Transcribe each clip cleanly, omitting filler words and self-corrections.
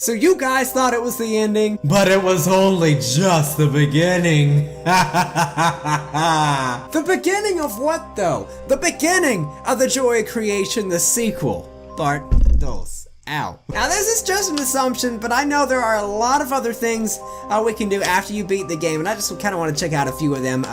So you guys thought it was the ending, but it was only just the beginning. The beginning of what though? The beginning of the Joy of Creation, the sequel. Part 2. Ow. Now this is just an assumption, but I know there are a lot of other things we can do after you beat the game, and I just kind of want to check out a few of them.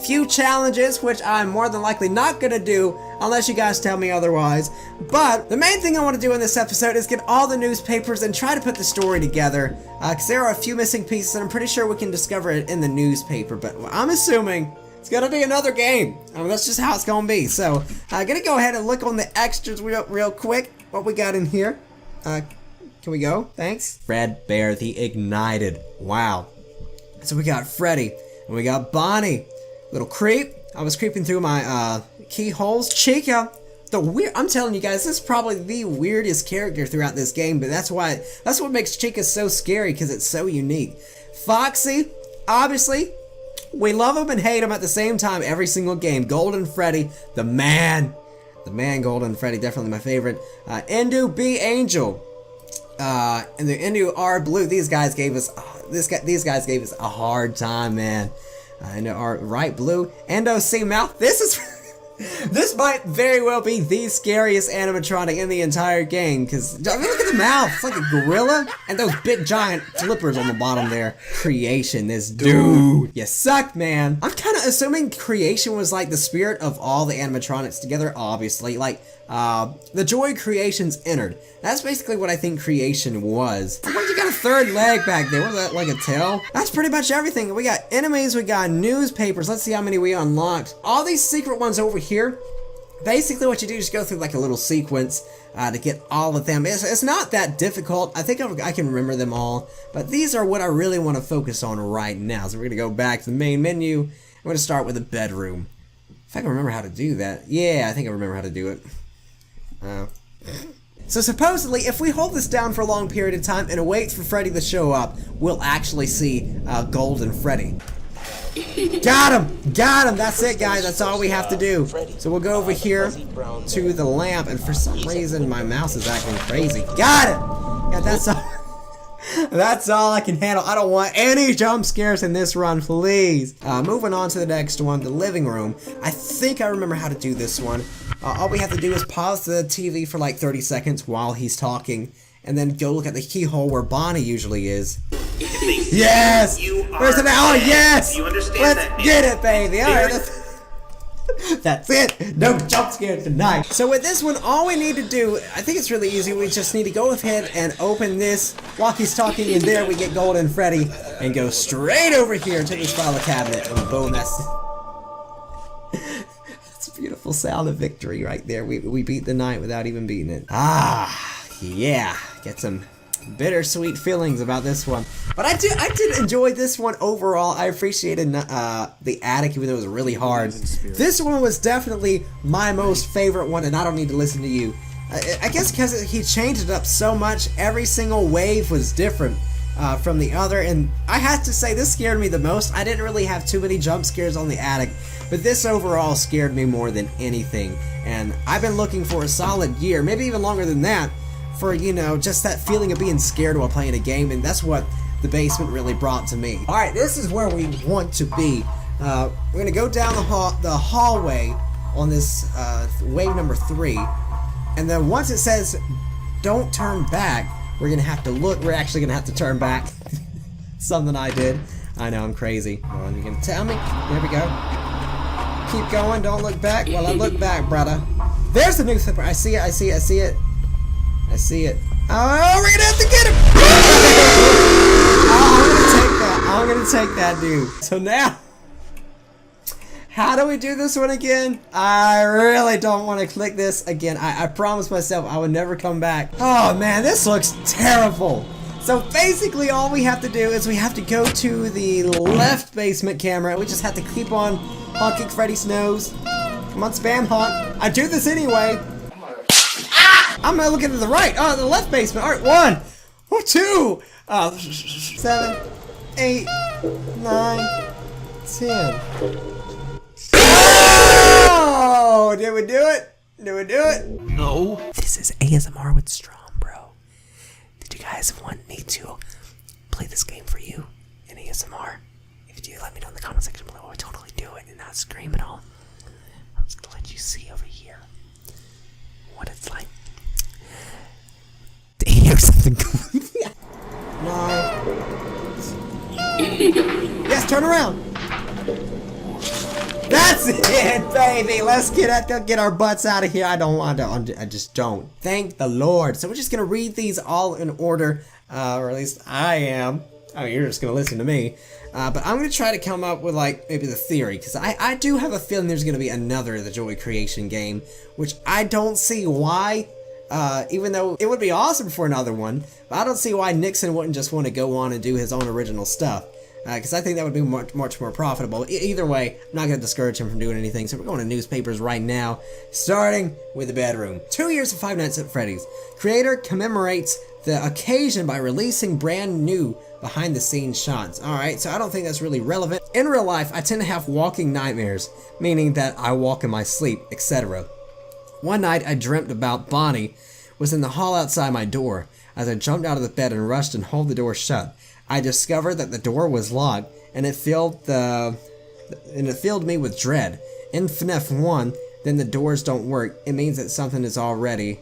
Few challenges, which I'm more than likely not going to do unless you guys tell me otherwise. But the main thing I want to do in this episode is get all the newspapers and try to put the story together, because there are a few missing pieces, and I'm pretty sure we can discover it in the newspaper, but I'm assuming it's gonna be another game. I mean, that's just how it's gonna be. So, I'm gonna go ahead and look on the extras real quick. What we got in here? Can we go? Thanks. Fred Bear the Ignited. Wow. So we got Freddy, and we got Bonnie. Little creep. I was creeping through my keyholes. Chica. I'm telling you guys, this is probably the weirdest character throughout this game, but that's what makes Chica so scary, because it's so unique. Foxy. Obviously, we love him and hate him at the same time every single game. Golden Freddy, the man. The man, Golden Freddy, definitely my favorite. Endu B Angel, and the Endu R Blue. These guys gave us a hard time, man. Endu R Right Blue, Endo C Mouth. This might very well be the scariest animatronic in the entire game, because look at the mouth. It's like a gorilla, and those big giant flippers on the bottom there. Creation, this dude. You suck, man. I'm kind of assuming Creation was like the spirit of all the animatronics together, obviously. Like, the Joy Creations entered. That's basically what I think Creation was. What, you got a third leg back there? Was that like a tail? That's pretty much everything. We got enemies, we got newspapers. Let's see how many we unlocked. All these secret ones over here, basically what you do is go through like a little sequence to get all of them. It's not that difficult. I think I can remember them all, but these are what I really want to focus on right now. So we're gonna go back to the main menu. We're gonna start with the bedroom. If I can remember how to do that. Yeah, I think I remember how to do it. So supposedly, if we hold this down for a long period of time and wait for Freddy to show up, we'll actually see Golden Freddy. Got him! Got him! That's it, guys. That's all we have to do. So we'll go over here to the lamp, and for some reason my mouse is acting crazy. Got it! Yeah, that's all. That's all I can handle. I don't want any jump scares in this run, please. Moving on to the next one, the living room. I think I remember how to do this one. All we have to do is pause the TV for like 30 seconds while he's talking, and then go look at the keyhole where Bonnie usually is. Yes! Where's it now? Oh, yes! Let's get it, baby. All right, that's it. No jump scare tonight. So with this one, all we need to do, I think it's really easy. We just need to go ahead and open this while he's talking, and there we get Golden Freddy, and go straight over here to this file cabinet, and boom, that's a beautiful sound of victory right there. We beat the night without even beating it. Ah, yeah. Get some bittersweet feelings about this one. But I did enjoy this one overall. I appreciated the attic, even though it was really hard. This one was definitely my most favorite one, and I don't need to listen to you. I guess because he changed it up so much, every single wave was different from the other, and I have to say this scared me the most. I didn't really have too many jump scares on the attic, but this overall scared me more than anything, and I've been looking for a solid year, maybe even longer than that, for, you know, just that feeling of being scared while playing a game, and that's what the basement really brought to me. Alright, this is where we want to be. We're gonna go down the hallway on this wave number 3, and then once it says don't turn back, we're gonna have to look. We're actually gonna have to turn back. Something I did. I know, I'm crazy. Well, you're gonna tell me? There we go. Keep going, don't look back. Well, I look back, brother. There's the newspaper. I see it, I see it, I see it. I see it. Oh, we're gonna have to get him! Oh, I'm gonna take that, dude. So now, how do we do this one again? I really don't want to click this again. I promised myself I would never come back. Oh man, this looks terrible. So basically all we have to do is we have to go to the left basement camera. We just have to keep on honking Freddy's nose. Come on, spam honk. I do this anyway. I'm not looking to the right. Oh, the left basement. All right, 1, 2, 7, 8, 9, 10. Oh, did we do it? Did we do it? No. This is ASMR with StrongBro. Do you guys want me to play this game for you in ASMR? If you do, let me know in the comment section below. I would totally do it and not scream at all. I'm just gonna let you see over here what it's like to hear something. No. Yes, turn around. That's it, baby. Let's get our butts out of here. I just don't. Thank the Lord. So we're just gonna read these all in order, or at least I am. I mean, you're just gonna listen to me. But I'm gonna try to come up with like maybe the theory, because I do have a feeling there's gonna be another The Joy Creation game, which I don't see why. Even though it would be awesome for another one, but I don't see why Nixon wouldn't just want to go on and do his own original stuff. Because I think that would be much more profitable. Either way, I'm not going to discourage him from doing anything, so we're going to newspapers right now, starting with the bedroom. 2 years of Five Nights at Freddy's. Creator commemorates the occasion by releasing brand new behind-the-scenes shots. Alright, so I don't think that's really relevant. In real life, I tend to have walking nightmares, meaning that I walk in my sleep, etc. One night, I dreamt about Bonnie was in the hall outside my door. As I jumped out of the bed and rushed and held the door shut, I discovered that the door was locked, and it filled me with dread. In FNAF 1, then the doors don't work. It means that something is already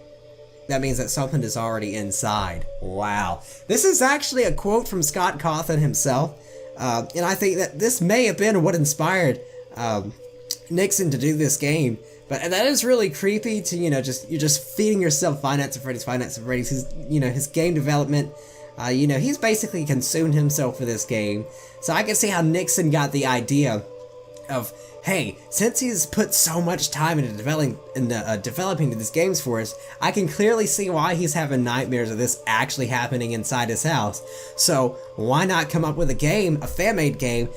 inside. Wow. This is actually a quote from Scott Cawthon himself, and I think that this may have been what inspired Nixon to do this game. But that is really creepy to, you're just feeding yourself Five Nights at Freddy's. His game development, he's basically consumed himself for this game. So I can see how Nixon got the idea of, hey, since he's put so much time into developing these games for us, I can clearly see why he's having nightmares of this actually happening inside his house. So why not come up with a game, a fan-made game,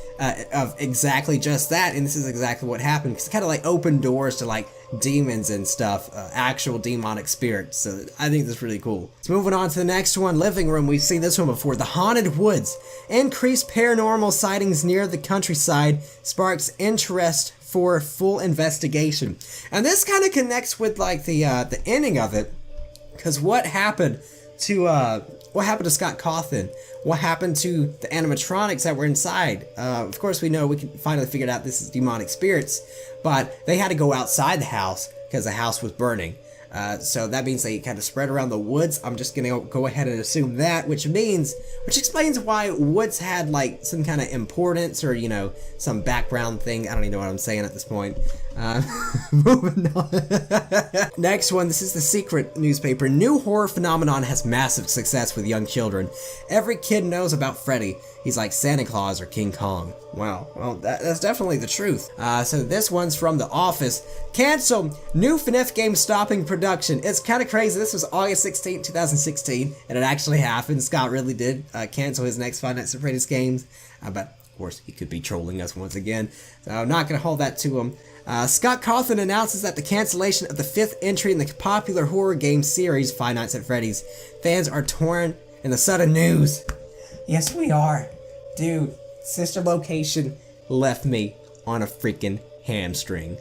of exactly just that? And this is exactly what happened, because it kind of like opened doors to like demons and stuff, actual demonic spirits. So I think that's really cool. So moving on to the next one, living room. We've seen this one before. The Haunted Woods. Increased paranormal sightings near the countryside sparks interest for full investigation. And this kind of connects with like the ending of it, because what happened to Scott Cawthon? What happened to the animatronics that were inside? Of course, we know, we can finally figure out this is demonic spirits, but they had to go outside the house because the house was burning. So that means they kind of spread around the woods. I'm just gonna go ahead and assume that, which explains why woods had like some kind of importance, or some background thing. I don't even know what I'm saying at this point. Moving on. Next one, this is The Secret newspaper. New horror phenomenon has massive success with young children. Every kid knows about Freddy. He's like Santa Claus or King Kong. Wow, well, that's definitely the truth. So this one's from The Office. Cancel. New FNAF game stopping production. It's kind of crazy. This was August 16, 2016, and it actually happened. Scott really did cancel his next Five Nights at Freddy's games. But, of course, he could be trolling us once again. So I'm not going to hold that to him. Scott Cawthon announces that the cancellation of the 5th entry in the popular horror game series, Five Nights at Freddy's. Fans are torn in the sudden news. Yes, we are. Dude, sister location left me on a freaking hamstring.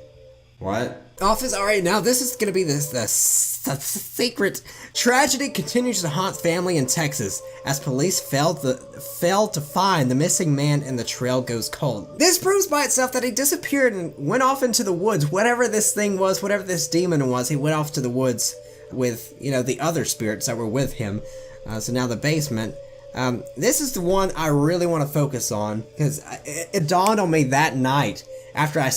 What? Office, alright, now this is gonna be the secret. Tragedy continues to haunt family in Texas as police failed to find the missing man and the trail goes cold. This proves by itself that he disappeared and went off into the woods. Whatever this thing was, whatever this demon was, he went off to the woods with, the other spirits that were with him. So now the basement. This is the one I really want to focus on, because it dawned on me that night after I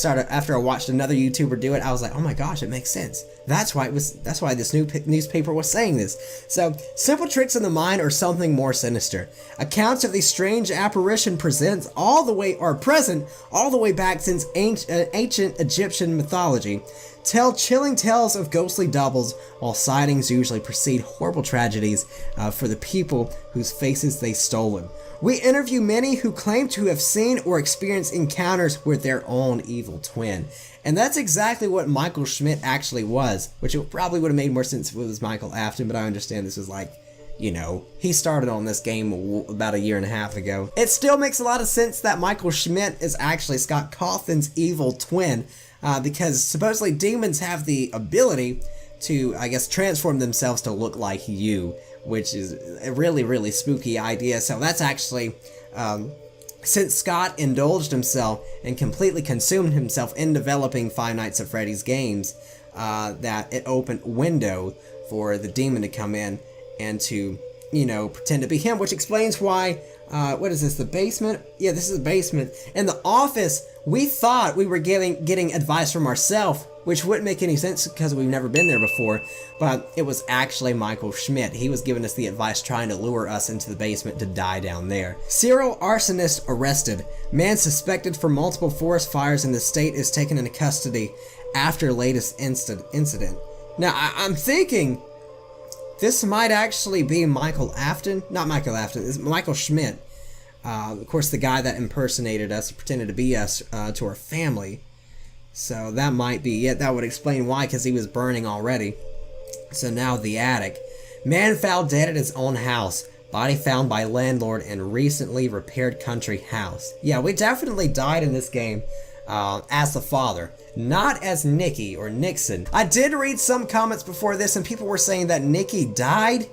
watched another YouTuber do it. I was like, oh my gosh, it makes sense. That's why this newspaper was saying this. So, simple tricks in the mind or something more sinister. Accounts of the strange apparition present all the way back since ancient Egyptian mythology. Tell chilling tales of ghostly doubles, while sightings usually precede horrible tragedies for the people whose faces they stolen. We interview many who claim to have seen or experienced encounters with their own evil twin. And that's exactly what Michael Schmidt actually was, which it probably would have made more sense if it was Michael Afton, but I understand this was like, he started on this game about a year and a half ago. It still makes a lot of sense that Michael Schmidt is actually Scott Cawthon's evil twin, because supposedly demons have the ability to, I guess, transform themselves to look like you, which is a really, really spooky idea. So that's actually, since Scott indulged himself and completely consumed himself in developing Five Nights at Freddy's games, that it opened window for the demon to come in and to, you know, pretend to be him, which explains why, what is this, the basement? Yeah, this is the basement. In the office, we thought we were getting advice from ourselves, which wouldn't make any sense because we've never been there before, but it was actually Michael Schmidt. He was giving us the advice, trying to lure us into the basement to die down there. Serial arsonist arrested. Man suspected for multiple forest fires in the state is taken into custody after latest incident. Now, I'm thinking this might actually be Michael Afton. Not Michael Afton, it's Michael Schmidt. Of course, the guy that impersonated us, pretended to be us, to our family. So that might be it. That would explain why, because he was burning already. So now the attic. Man found dead at his own house. Body found by landlord in recently repaired country house. Yeah, we definitely died in this game as the father, not as Nicky or Nixon. I did read some comments before this, and people were saying that Nicky died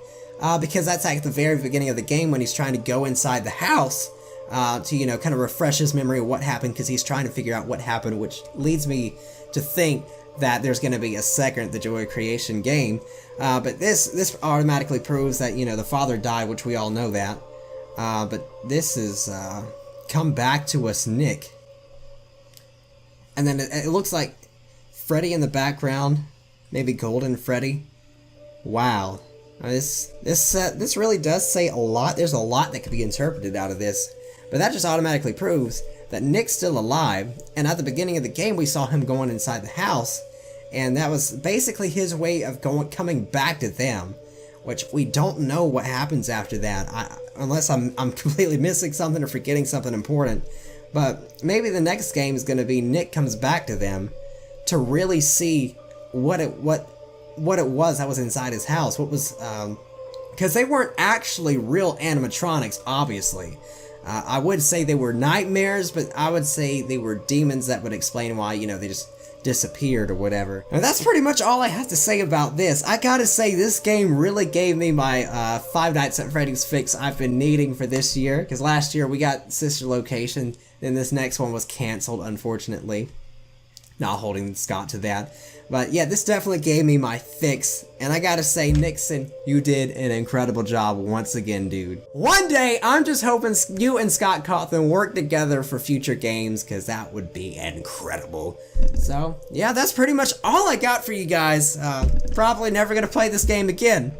because that's at the very beginning of the game when he's trying to go inside the house. To, you know, kind of refresh his memory of what happened, because he's trying to figure out what happened, which leads me to think that there's going to be a second The Joy of Creation game. But this automatically proves that, you know, the father died, which we all know that. But this is, come back to us, Nick. And then it looks like Freddy in the background, maybe Golden Freddy. Wow. This really does say a lot. There's a lot that could be interpreted out of this. But that just automatically proves that Nick's still alive, and at the beginning of the game we saw him going inside the house, and that was basically his way of coming back to them, which we don't know what happens after that, unless I'm completely missing something or forgetting something important. But maybe the next game is going to be Nick comes back to them to really see what it was that was inside his house. What was, because they weren't actually real animatronics, obviously. I would say they were nightmares, but I would say they were demons that would explain why, you know, they just disappeared or whatever. Now, that's pretty much all I have to say about this. I gotta say, this game really gave me my Five Nights at Freddy's fix I've been needing for this year, because last year we got Sister Location, then this next one was canceled, unfortunately. Not holding Scott to that. But yeah, this definitely gave me my fix. And I gotta say, Nixon, you did an incredible job once again, dude. One day, I'm just hoping you and Scott Cawthon work together for future games, because that would be incredible. So, yeah, that's pretty much all I got for you guys. Probably never gonna play this game again.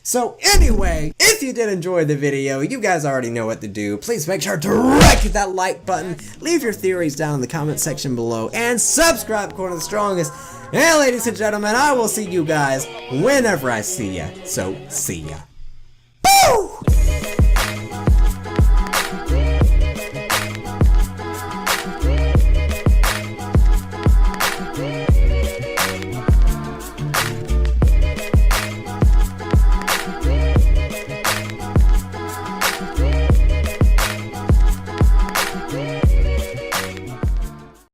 So anyway, if you did enjoy the video, you guys already know what to do. Please make sure to wreck that like button, leave your theories down in the comment section below, and subscribe, Corner the Strongest. And ladies and gentlemen, I will see you guys whenever I see ya. So, see ya.